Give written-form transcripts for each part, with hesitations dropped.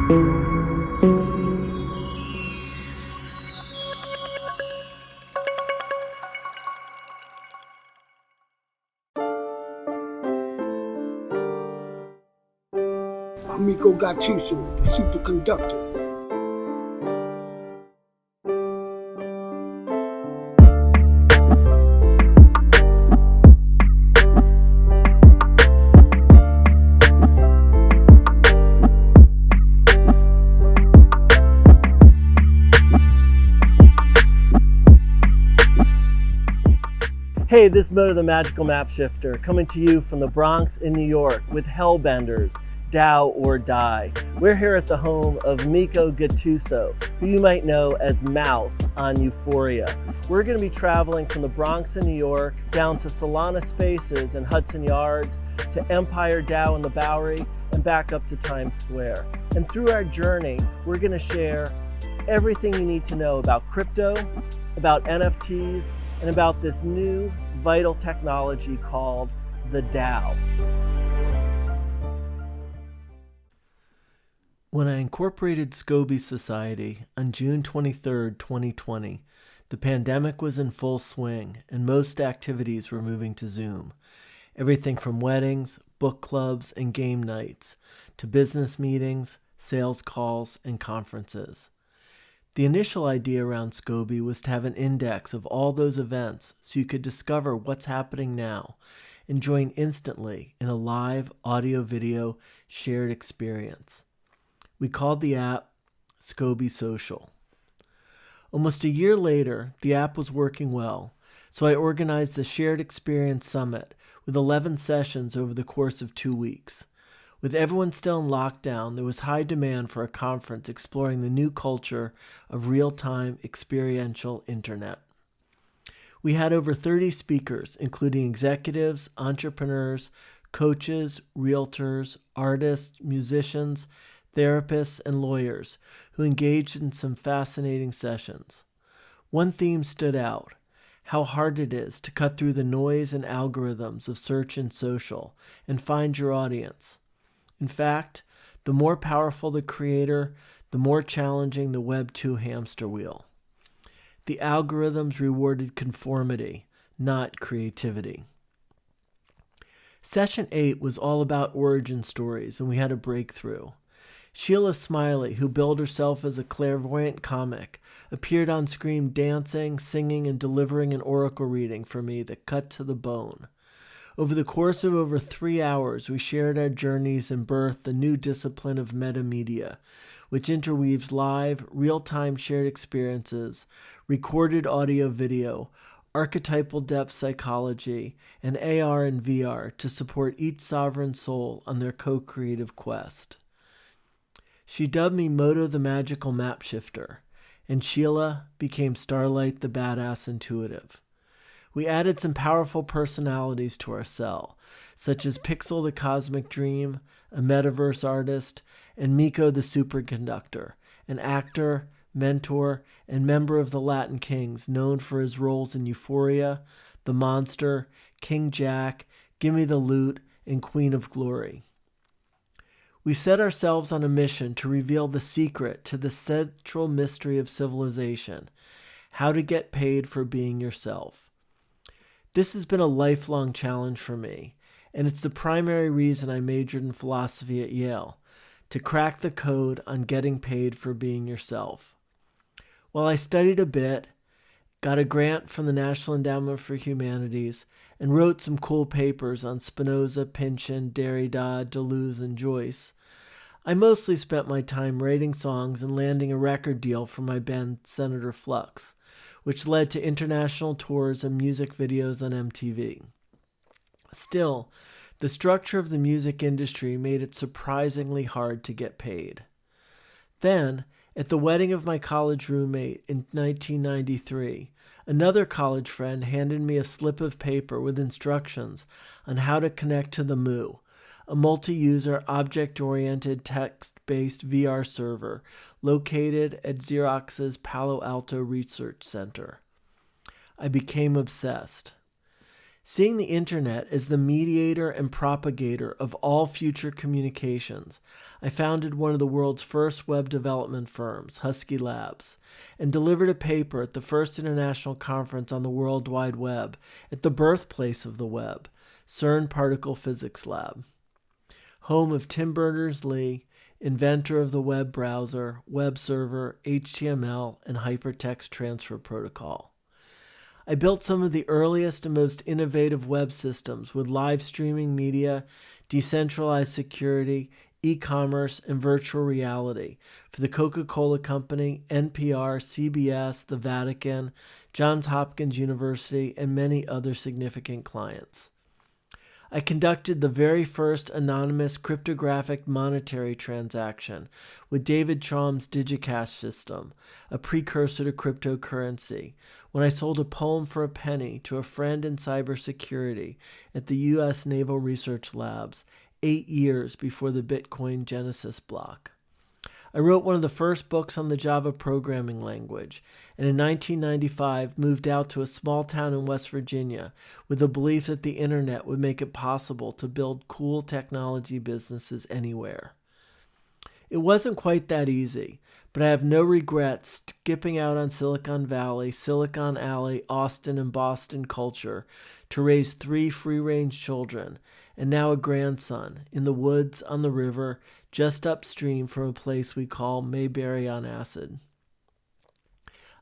Amico Gattuso, the superconductor. Hey, this is Moto the Magical Map Shifter coming to you from the Bronx in New York with Hellbenders, Dow or Die. We're here at the home of Miko Gattuso, who you might know as Mouse on Euphoria. We're going to be traveling from the Bronx in New York down to Solana Spaces and Hudson Yards to Empire Dow in the Bowery and back up to Times Square. And through our journey, we're going to share everything you need to know about crypto, about NFTs, and about this new vital technology called the DAO. When I incorporated Scoby Society on June 23, 2020, the pandemic was in full swing and most activities were moving to Zoom. Everything from weddings, book clubs, and game nights to business meetings, sales calls, and conferences. The initial idea around Scoby was to have an index of all those events so you could discover what's happening now and join instantly in a live audio-video shared experience. We called the app Scoby Social. Almost a year later, the app was working well, so I organized a shared experience summit with 11 sessions over the course of 2 weeks. With everyone still in lockdown, there was high demand for a conference exploring the new culture of real-time experiential internet. We had over 30 speakers, including executives, entrepreneurs, coaches, realtors, artists, musicians, therapists, and lawyers who engaged in some fascinating sessions. One theme stood out: how hard it is to cut through the noise and algorithms of search and social and find your audience. In fact, the more powerful the creator, the more challenging the Web 2 hamster wheel. The algorithms rewarded conformity, not creativity. Session 8 was all about origin stories, and we had a breakthrough. Sheila Smiley, who billed herself as a clairvoyant comic, appeared on screen dancing, singing, and delivering an oracle reading for me that cut to the bone. Over the course of over 3 hours, we shared our journeys and birthed a new discipline of metamedia, which interweaves live, real-time shared experiences, recorded audio-video, archetypal depth psychology, and AR and VR to support each sovereign soul on their co-creative quest. She dubbed me Moto the Magical Map Shifter, and Sheila became Starlight the Badass Intuitive. We added some powerful personalities to our cell, such as Pixel the Cosmic Dream, a metaverse artist, and Miko the Superconductor, an actor, mentor, and member of the Latin Kings known for his roles in Euphoria, The Monster, King Jack, Gimme the Loot, and Queen of Glory. We set ourselves on a mission to reveal the secret to the central mystery of civilization: how to get paid for being yourself. This has been a lifelong challenge for me, and it's the primary reason I majored in philosophy at Yale, to crack the code on getting paid for being yourself. While I studied a bit, got a grant from the National Endowment for Humanities, and wrote some cool papers on Spinoza, Pynchon, Derrida, Deleuze, and Joyce, I mostly spent my time writing songs and landing a record deal for my band Senator Flux, which led to international tours and music videos on MTV. Still, the structure of the music industry made it surprisingly hard to get paid. Then, at the wedding of my college roommate in 1993, another college friend handed me a slip of paper with instructions on how to connect to the Moo, a multi-user, object-oriented, text-based VR server located at Xerox's Palo Alto Research Center. I became obsessed. Seeing the internet as the mediator and propagator of all future communications, I founded one of the world's first web development firms, Husky Labs, and delivered a paper at the first international conference on the World Wide Web at the birthplace of the web, CERN Particle Physics Lab, home of Tim Berners-Lee, inventor of the web browser, web server, HTML, and hypertext transfer protocol. I built some of the earliest and most innovative web systems with live streaming media, decentralized security, e-commerce, and virtual reality for the Coca-Cola Company, NPR, CBS, the Vatican, Johns Hopkins University, and many other significant clients. I conducted the very first anonymous cryptographic monetary transaction with David Chaum's DigiCash system, a precursor to cryptocurrency, when I sold a poem for a penny to a friend in cybersecurity at the U.S. Naval Research Labs 8 years before the Bitcoin Genesis block. I wrote one of the first books on the Java programming language, and in 1995 moved out to a small town in West Virginia with the belief that the internet would make it possible to build cool technology businesses anywhere. It wasn't quite that easy, but I have no regrets skipping out on Silicon Valley, Silicon Alley, Austin, and Boston culture to raise 3 free-range children, and now a grandson, in the woods on the river, just upstream from a place we call Mayberry on Acid.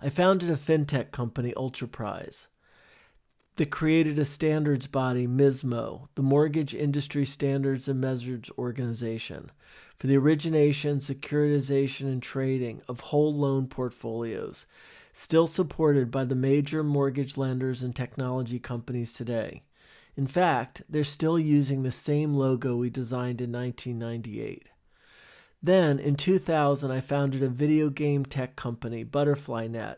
I founded a fintech company, Ultraprise, that created a standards body, MISMO, the Mortgage Industry Standards and Measures Organization, for the origination, securitization, and trading of whole loan portfolios, still supported by the major mortgage lenders and technology companies today. In fact, they're still using the same logo we designed in 1998. Then, in 2000, I founded a video game tech company, ButterflyNet,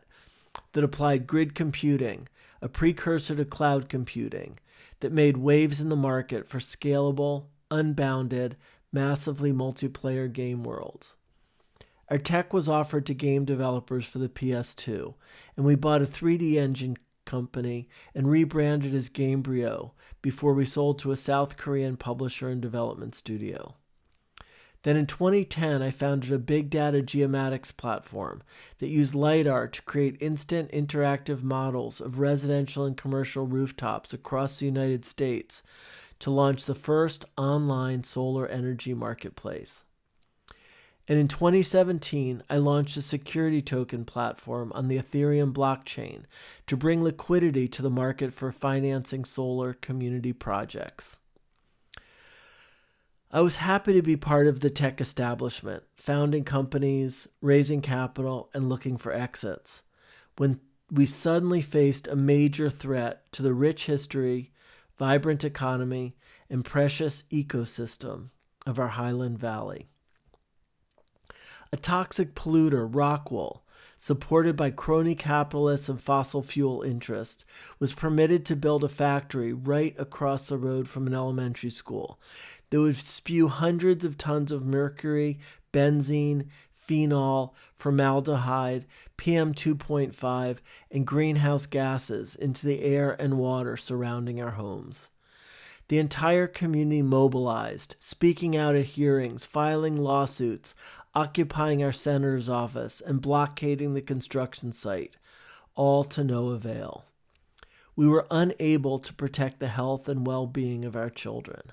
that applied grid computing, a precursor to cloud computing, that made waves in the market for scalable, unbounded, massively multiplayer game worlds. Our tech was offered to game developers for the PS2, and we bought a 3D engine company and rebranded as Gamebryo before we sold to a South Korean publisher and development studio. Then in 2010, I founded a big data geomatics platform that used LiDAR to create instant interactive models of residential and commercial rooftops across the United States to launch the first online solar energy marketplace. And in 2017, I launched a security token platform on the Ethereum blockchain to bring liquidity to the market for financing solar community projects. I was happy to be part of the tech establishment, founding companies, raising capital, and looking for exits, when we suddenly faced a major threat to the rich history, vibrant economy, and precious ecosystem of our Highland Valley. A toxic polluter, Rockwool, supported by crony capitalists and fossil fuel interests, was permitted to build a factory right across the road from an elementary school that would spew hundreds of tons of mercury, benzene, phenol, formaldehyde, PM2.5, and greenhouse gases into the air and water surrounding our homes. The entire community mobilized, speaking out at hearings, filing lawsuits, occupying our senator's office, and blockading the construction site, all to no avail. We were unable to protect the health and well-being of our children.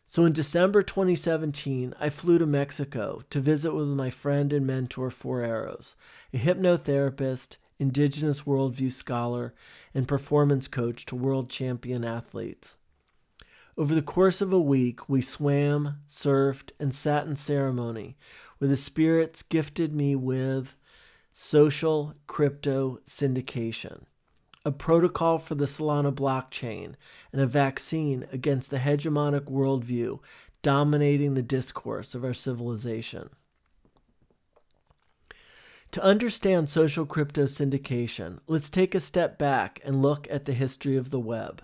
So in December 2017, I flew to Mexico to visit with my friend and mentor, Four Arrows, a hypnotherapist, indigenous worldview scholar, and performance coach to world champion athletes. Over the course of a week, we swam, surfed, and sat in ceremony where the spirits gifted me with social crypto syndication, a protocol for the Solana blockchain, and a vaccine against the hegemonic worldview dominating the discourse of our civilization. To understand social crypto syndication, let's take a step back and look at the history of the web.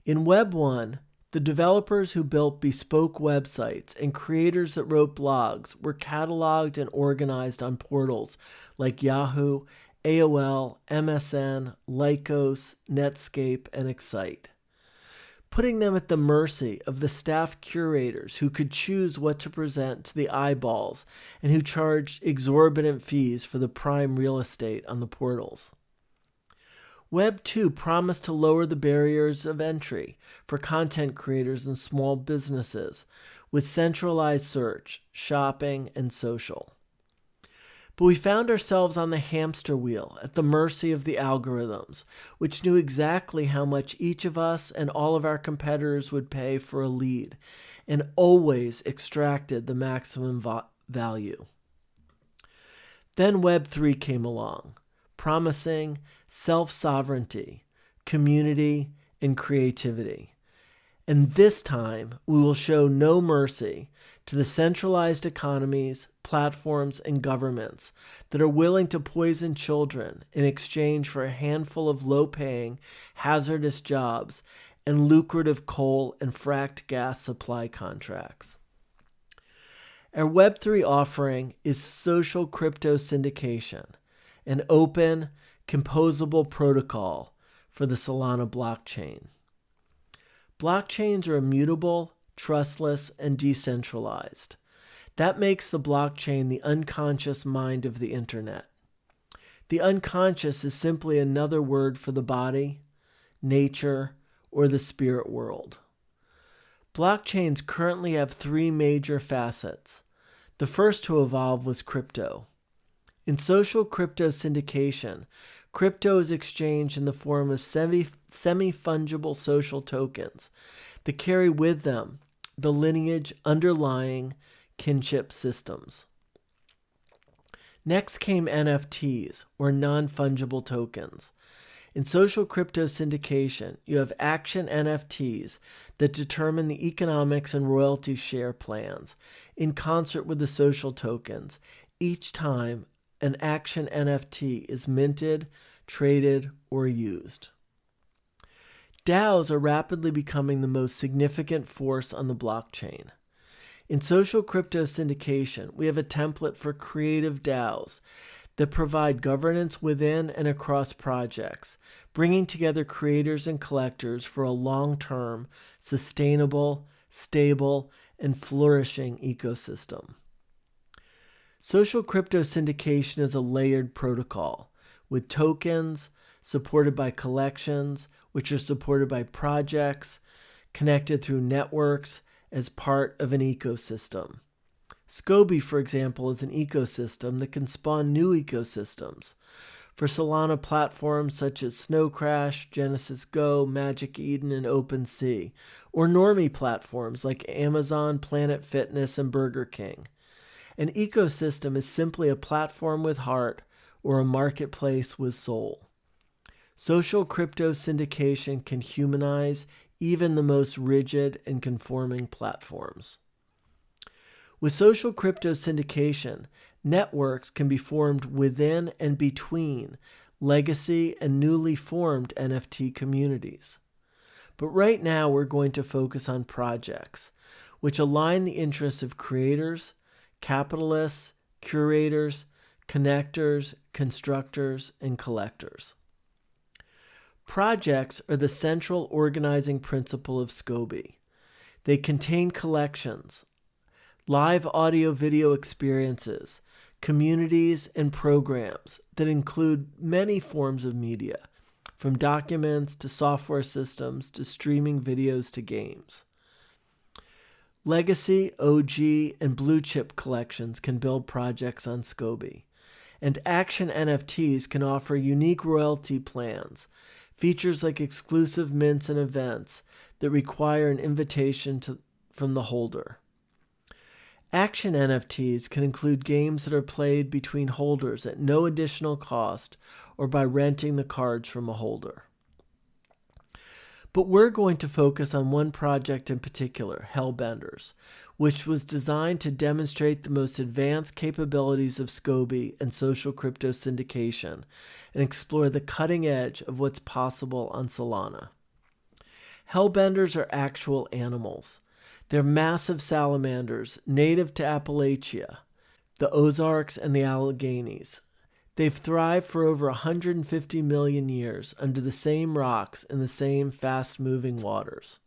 In Web 1, the developers who built bespoke websites and creators that wrote blogs were cataloged and organized on portals like Yahoo, AOL, MSN, Lycos, Netscape, and Excite, putting them at the mercy of the staff curators who could choose what to present to the eyeballs and who charged exorbitant fees for the prime real estate on the portals. Web 2 promised to lower the barriers of entry for content creators and small businesses with centralized search, shopping, and social. But we found ourselves on the hamster wheel at the mercy of the algorithms, which knew exactly how much each of us and all of our competitors would pay for a lead and always extracted the maximum value. Then Web 3 came along, promising self-sovereignty, community, and creativity. And this time, we will show no mercy to the centralized economies, platforms, and governments that are willing to poison children in exchange for a handful of low-paying, hazardous jobs and lucrative coal and fracked gas supply contracts. Our Web3 offering is social crypto syndication, an open, composable protocol for the Solana blockchain. Blockchains are immutable, trustless, and decentralized. That makes the blockchain the unconscious mind of the internet. The unconscious is simply another word for the body, nature, or the spirit world. Blockchains currently have three major facets. The first to evolve was crypto. In social crypto syndication, crypto is exchanged in the form of semi-fungible social tokens that carry with them the lineage underlying kinship systems. Next came NFTs, or non-fungible tokens. In social crypto syndication, you have action NFTs that determine the economics and royalty share plans in concert with the social tokens each time an action NFT is minted, traded, or used. DAOs are rapidly becoming the most significant force on the blockchain. In social crypto syndication, we have a template for creative DAOs that provide governance within and across projects, bringing together creators and collectors for a long-term, sustainable, stable, and flourishing ecosystem. Social crypto syndication is a layered protocol with tokens supported by collections, which are supported by projects, connected through networks as part of an ecosystem. Scoby, for example, is an ecosystem that can spawn new ecosystems. For Solana platforms such as Snow Crash, Genesis Go, Magic Eden, and OpenSea, or normie platforms like Amazon, Planet Fitness, and Burger King. An ecosystem is simply a platform with heart or a marketplace with soul. Social crypto syndication can humanize even the most rigid and conforming platforms. With social crypto syndication, networks can be formed within and between legacy and newly formed NFT communities. But right now we're going to focus on projects which align the interests of creators, capitalists, curators, connectors, constructors, and collectors. Projects are the central organizing principle of Scoby. They contain collections, live audio-video experiences, communities, and programs that include many forms of media, from documents to software systems to streaming videos to games. Legacy, OG, and blue chip collections can build projects on Scoby, and Action NFTs can offer unique royalty plans, features like exclusive mints and events that require an invitation from the holder. Action NFTs can include games that are played between holders at no additional cost or by renting the cards from a holder. But we're going to focus on one project in particular, Hellbenders, which was designed to demonstrate the most advanced capabilities of Scoby and social crypto syndication and explore the cutting edge of what's possible on Solana. Hellbenders are actual animals. They're massive salamanders native to Appalachia, the Ozarks, and the Alleghenies. They've thrived for over 150 million years under the same rocks in the same fast-moving waters.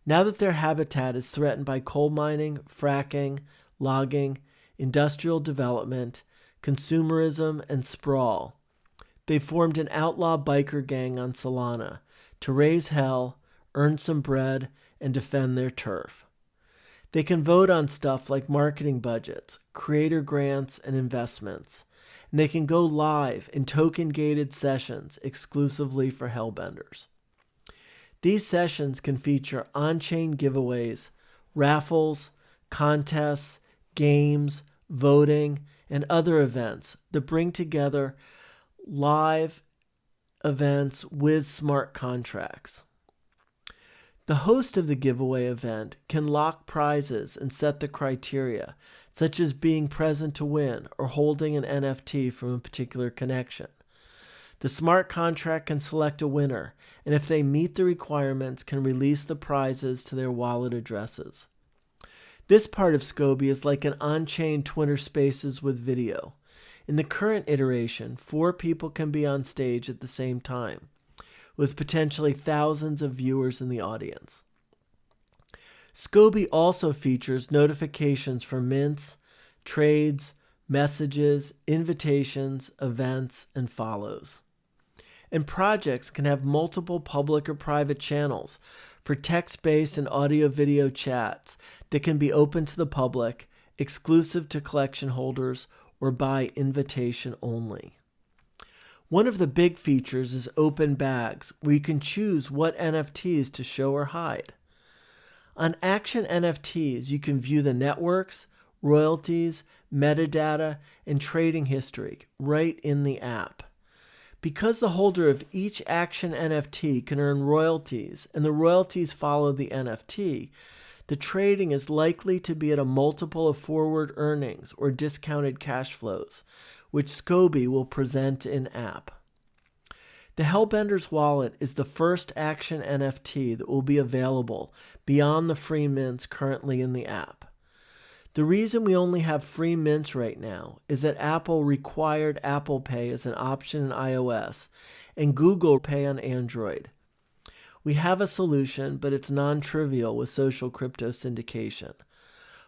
Now that their habitat is threatened by coal mining, fracking, logging, industrial development, consumerism, and sprawl, they've formed an outlaw biker gang on Solana to raise hell, earn some bread, and defend their turf. They can vote on stuff like marketing budgets, creator grants, and investments. And they can go live in token-gated sessions exclusively for Hellbenders. These sessions can feature on-chain giveaways, raffles, contests, games, voting, and other events that bring together live events with smart contracts. The host of the giveaway event can lock prizes and set the criteria, such as being present to win or holding an NFT from a particular connection. The smart contract can select a winner, and if they meet the requirements, can release the prizes to their wallet addresses. This part of Scoby is like an on-chain Twitter Spaces with video. In the current iteration, 4 people can be on stage at the same time, with potentially thousands of viewers in the audience. Scoby also features notifications for mints, trades, messages, invitations, events, and follows. And projects can have multiple public or private channels for text-based and audio-video chats that can be open to the public, exclusive to collection holders, or by invitation only. One of the big features is open bags, where you can choose what NFTs to show or hide. On Action NFTs, you can view the networks, royalties, metadata, and trading history right in the app. Because the holder of each Action NFT can earn royalties, and the royalties follow the NFT, the trading is likely to be at a multiple of forward earnings or discounted cash flows, which Scoby will present in-app. The Hellbenders wallet is the first Action NFT that will be available beyond the free mints currently in the app. The reason we only have free mints right now is that Apple required Apple Pay as an option in iOS and Google Pay on Android. We have a solution, but it's non-trivial with social crypto syndication.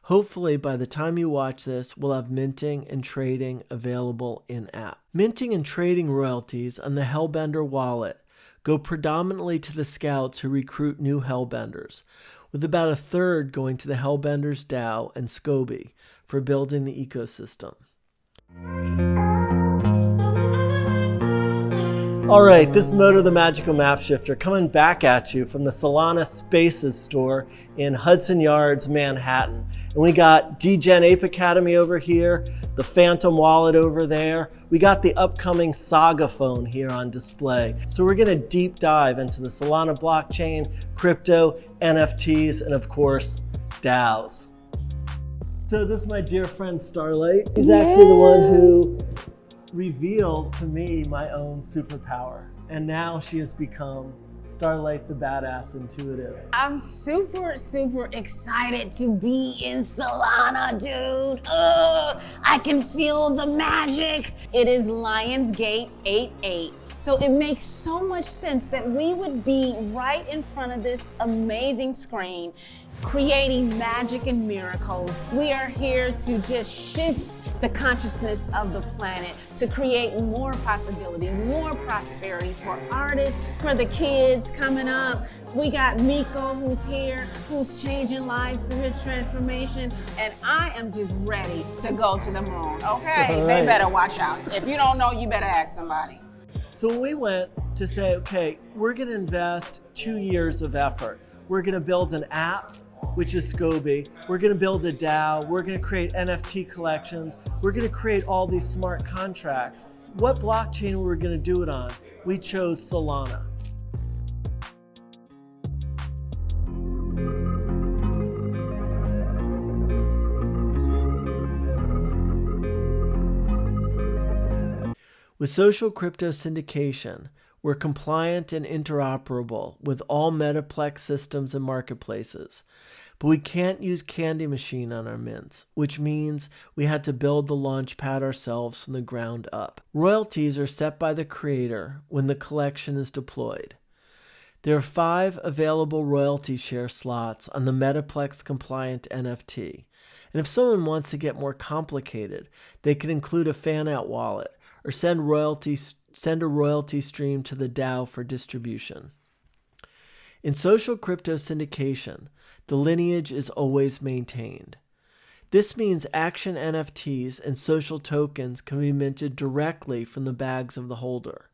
Hopefully, by the time you watch this, we'll have minting and trading available in-app. Minting and trading royalties on the Hellbender wallet go predominantly to the scouts who recruit new Hellbenders, with about a third going to the Hellbenders DAO and Scoby for building the ecosystem. All right, this is Moto the Magical Map Shifter coming back at you from the Solana Spaces store in Hudson Yards, Manhattan. And we got DGen Ape Academy over here, the Phantom Wallet over there. We got the upcoming Saga phone here on display. So we're gonna deep dive into the Solana blockchain, crypto, NFTs, and of course, DAOs. So this is my dear friend Starlight. He's actually the one who revealed to me my own superpower. And now she has become Starlight the Badass Intuitive. I'm super excited to be in Solana, dude. I can feel the magic. It is Lionsgate 8.8. So it makes so much sense that we would be right in front of this amazing screen, creating magic and miracles. We are here to just shift the consciousness of the planet, to create more possibility, more prosperity for artists, for the kids coming up. We got Miko who's here, who's changing lives through his transformation, and I am just ready to go to the moon, okay? All right. They better watch out. If you don't know, you better ask somebody. So when we went to say, okay, we're gonna invest 2 years of effort. We're gonna build an app, which is Scoby. We're gonna build a DAO. We're gonna create NFT collections. We're gonna create all these smart contracts. What blockchain were we gonna do it on? We chose Solana. With social crypto syndication, we're compliant and interoperable with all Metaplex systems and marketplaces. But we can't use Candy Machine on our mints, which means we had to build the launch pad ourselves from the ground up. Royalties are set by the creator when the collection is deployed. There are 5 available royalty share slots on the Metaplex compliant NFT. And if someone wants to get more complicated, they can include a fan-out wallet or send a royalty stream to the DAO for distribution. In social crypto syndication, the lineage is always maintained. This means Action NFTs and social tokens can be minted directly from the bags of the holder.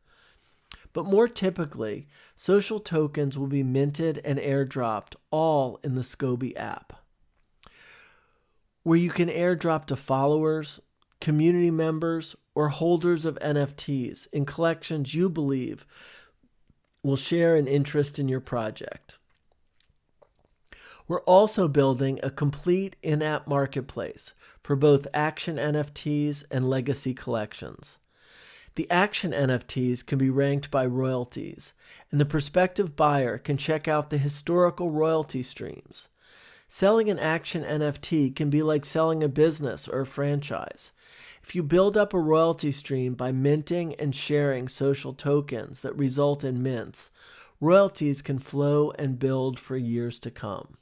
But more typically, social tokens will be minted and airdropped all in the Scoby app, where you can airdrop to followers, community members, or holders of NFTs in collections you believe will share an interest in your project. We're also building a complete in-app marketplace for both Action NFTs and legacy collections. The Action NFTs can be ranked by royalties, and the prospective buyer can check out the historical royalty streams. Selling an Action NFT can be like selling a business or a franchise. If you build up a royalty stream by minting and sharing social tokens that result in mints, royalties can flow and build for years to come.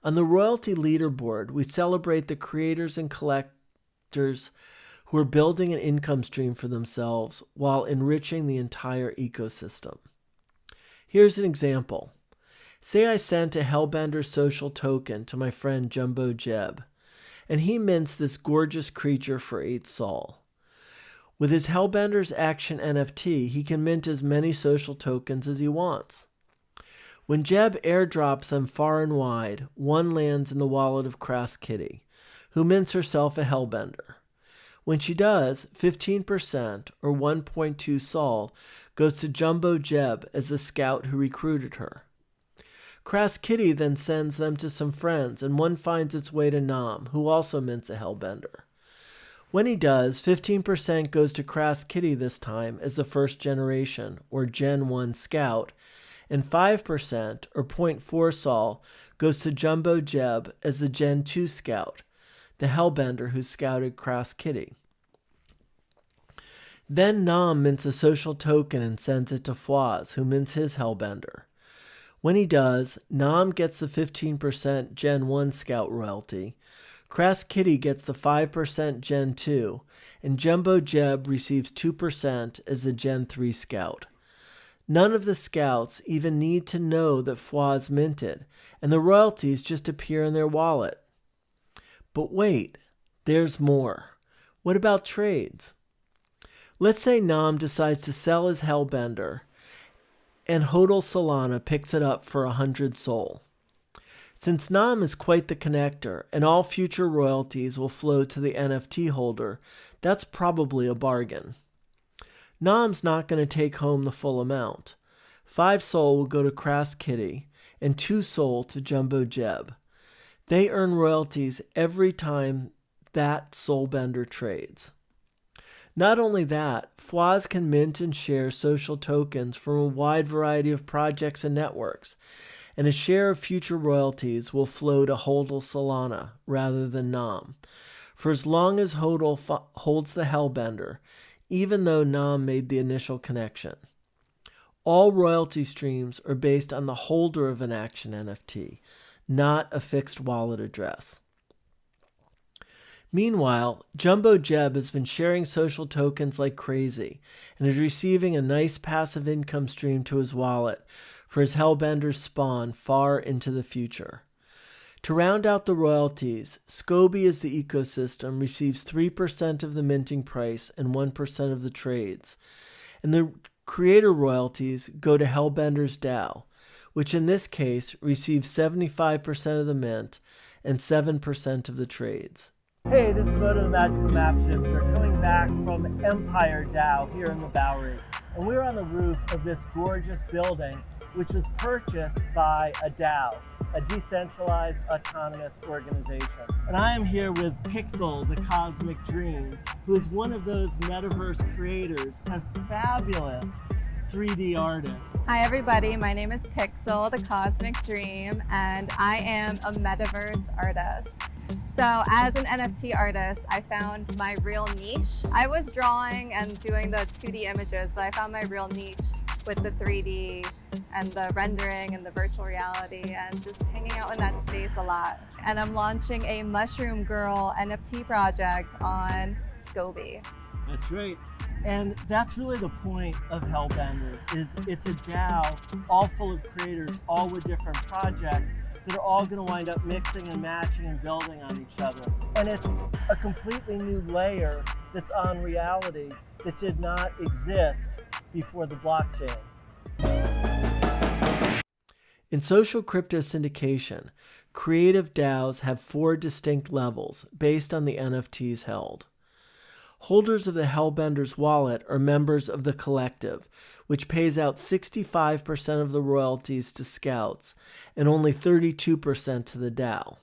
On the royalty leaderboard, we celebrate the creators and collectors who are building an income stream for themselves while enriching the entire ecosystem. Here's an example. Say I sent a Hellbender social token to my friend Jumbo Jeb, and he mints this gorgeous creature for 8 Sol. With his Hellbender's Action NFT, he can mint as many social tokens as he wants. When Jeb airdrops them far and wide, one lands in the wallet of Crass Kitty, who mints herself a Hellbender. When she does, 15%, or 1.2 Sol, goes to Jumbo Jeb as the scout who recruited her. Crass Kitty then sends them to some friends, and one finds its way to Nam, who also mints a Hellbender. When he does, 15% goes to Crass Kitty this time as the first generation, or Gen 1 scout, and 5%, or 0.4 Sol, goes to Jumbo Jeb as the Gen 2 scout, the Hellbender who scouted Crass Kitty. Then Nam mints a social token and sends it to Fwaz, who mints his Hellbender. When he does, Nam gets the 15% Gen 1 scout royalty, Crass Kitty gets the 5% Gen 2, and Jumbo Jeb receives 2% as the Gen 3 scout. None of the scouts even need to know that Fwaz minted, and the royalties just appear in their wallet. But wait, there's more. What about trades? Let's say Nam decides to sell his Hellbender, and Hodl Solana picks it up for 100 Sol. Since Nam is quite the connector, and all future royalties will flow to the NFT holder, that's probably a bargain. Nam's not going to take home the full amount. 5 Sol will go to Crass Kitty, and 2 Sol to Jumbo Jeb. They earn royalties every time that Soulbender trades. Not only that, Fwaz can mint and share social tokens from a wide variety of projects and networks, and a share of future royalties will flow to Hodl Solana rather than Nam, for as long as Hodl holds the Hellbender, even though Nam made the initial connection. All royalty streams are based on the holder of an Action NFT, not a fixed wallet address. Meanwhile, Jumbo Jeb has been sharing social tokens like crazy and is receiving a nice passive income stream to his wallet for his Hellbender's spawn far into the future. To round out the royalties, Scoby as the ecosystem receives 3% of the minting price and 1% of the trades, and the creator royalties go to Hellbender's DAO, which in this case receives 75% of the mint and 7% of the trades. Hey, this is Moto the Magical Map Shifter coming back from Empire DAO here in the Bowery. And we're on the roof of this gorgeous building, which was purchased by a DAO, a decentralized autonomous organization. And I am here with Pixel, the Cosmic Dream, who is one of those metaverse creators, a fabulous 3D artist. Hi everybody, my name is Pixel, the Cosmic Dream, and I am a metaverse artist. So as an NFT artist, I found my real niche. I was drawing and doing the 2D images, but I found my real niche with the 3D and the rendering and the virtual reality and just hanging out in that space a lot. And I'm launching a Mushroom Girl NFT project on Scoby. That's right. And that's really the point of Hellbenders, is it's a DAO all full of creators, all with different projects that are all going to wind up mixing and matching and building on each other. And it's a completely new layer that's on reality that did not exist before the blockchain. In social crypto syndication, creative DAOs have 4 distinct levels based on the NFTs held. Holders of the Hellbenders wallet are members of the collective, which pays out 65% of the royalties to scouts and only 32% to the DAO.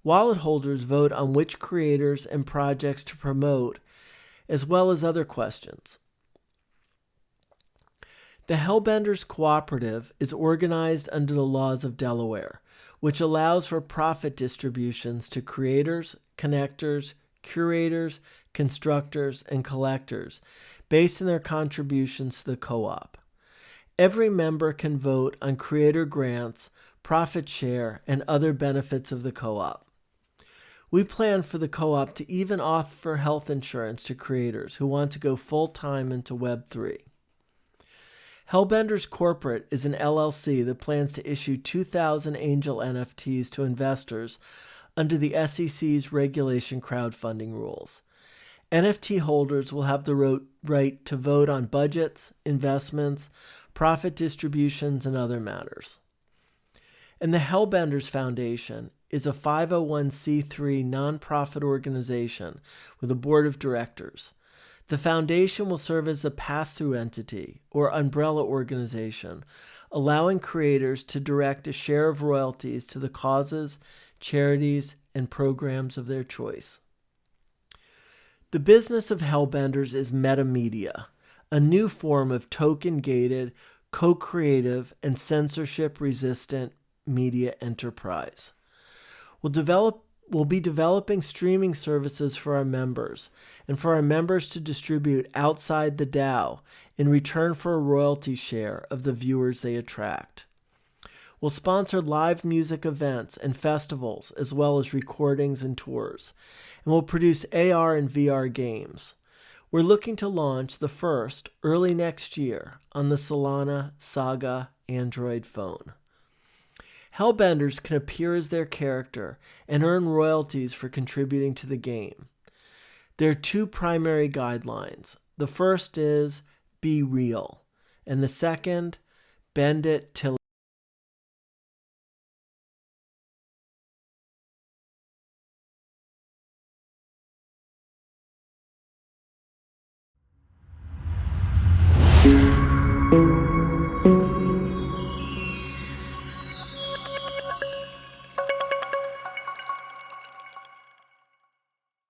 Wallet holders vote on which creators and projects to promote, as well as other questions. The Hellbenders Cooperative is organized under the laws of Delaware, which allows for profit distributions to creators, connectors, curators, constructors, and collectors based on their contributions to the co-op. Every member can vote on creator grants, profit share, and other benefits of the co-op. We plan for the co-op to even offer health insurance to creators who want to go full-time into Web3. Hellbenders Corporate is an LLC that plans to issue 2,000 angel NFTs to investors under the SEC's regulation crowdfunding rules. NFT holders will have the right to vote on budgets, investments, profit distributions, and other matters. And the Hellbenders Foundation is a 501c3 nonprofit organization with a board of directors. The foundation will serve as a pass-through entity or umbrella organization, allowing creators to direct a share of royalties to the causes, charities, and programs of their choice. The business of Hellbenders is metamedia, a new form of token-gated, co-creative, and censorship-resistant media enterprise. We'll be developing streaming services for our members, and for our members to distribute outside the DAO in return for a royalty share of the viewers they attract. We'll sponsor live music events and festivals, as well as recordings and tours, and we'll produce AR and VR games. We're looking to launch the first early next year on the Solana Saga Android phone. Hellbenders can appear as their character and earn royalties for contributing to the game. There are 2 primary guidelines. The first is be real, and the second, bend it till